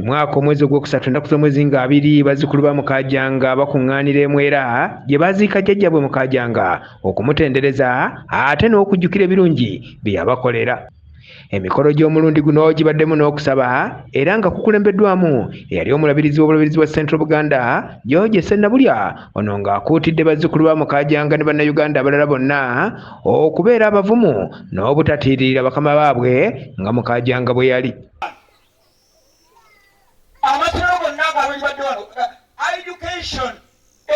buli mwaka omwezi ogwokusatu ennaku z'omwezi nga 2 bazzukulu ba Mukajanga bakungaanira e Mwera gye baziika Jjaajabwe Mukajanga okumutendereza ate n'okujjukira ebirungi bye yabakolera. Emikolo gy'omulundi guno gibaddemu n'okusaba era nga kukulembeddwamu eyali omulabirizi w'obulabirizi bwa Central Buganda George Sennabulya, ono ng'akuutidde bazzukulu ba Mukajanga ne bannayuganda abalala bonna okubeera abavumu n'obutatiiririra bakama baabwe nga Mukajanga bwe yali.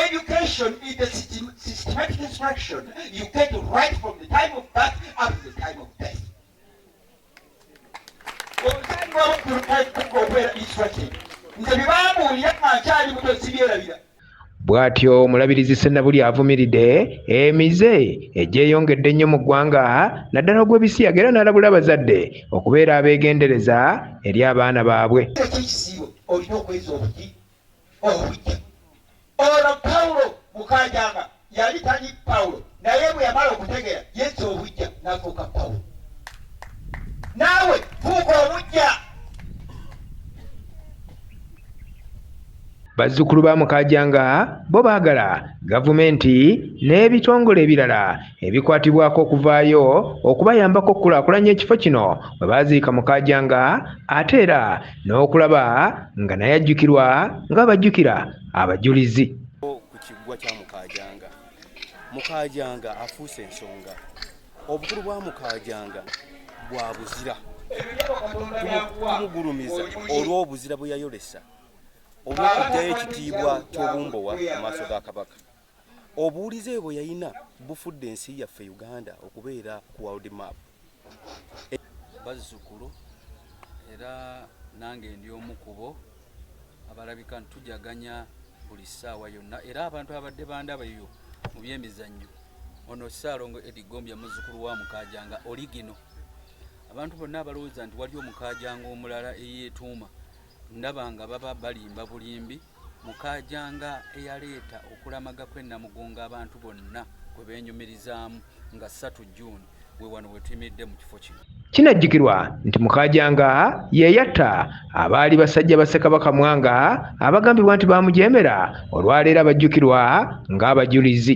Education is the systematic instruction you get right from the time of birth up to the time of death. Bw'atyo omulabirizi Sennabulya avumiridde emize egyeyongedde ennyo mu ggwanga naddala ogw'ebisiyaga era n'alabula abazadde okubeera abeegendereza eri abaana baabwe. Ono Pawulo Mukajanga yali tani Pawulo naye bwe yamala okutegeera Yesu obujja n'afuuka Pawulo. Naawe fuuka obujja. Bazzukulu ba Mukajanga bo baagala gavumenti n'ebitongole ebirala ebikwatibwako okuvaayo okubayambako okukulaakulanya ekifo kino bwe baziika Mukajanga ate era n'okulaba nga naye ajjukirwa ng'abajjukira abajjulizi. Ku kiggwa kya Mukajanga afuuse ensonga. Obukulu bwa Mukajanga bwa buzira. Tumugulumiza olw'obuzira bwe yayolesa. Olw'okugyayo ekitiibwa ky'obumbowa mu maaso ga Kabaka. Obuwulize bwe yayina bufudde ensi yaffe Uganda okubeera ku world map. Bazzukulu era nange ndi omu ku bo abalabika ntujaganya buli ssaawa yonna era abantu abadde bandaba eyo mu byemizannyo ono Ssaalongo Eddie Gombya muzzukulu wa Mukajanga oligino. Abantu bonna abalowooza nti wali Omukajanga omulala eyeetuuma ndaba nga baba balimba bulimbi. Mukajanga eyaleeta okulamaga kwe Namugongo abantu bonna kwe beenyumirizaamu nga 3 June we wano we tuyimiridde mu kifo kino. Kinajjukirwa nti Mukajanga ye yatta abaali basajja ba Ssekabaka Mwanga abagambibwa nti baamujeemera olwaleero abajjukirwa ng'abajulizi.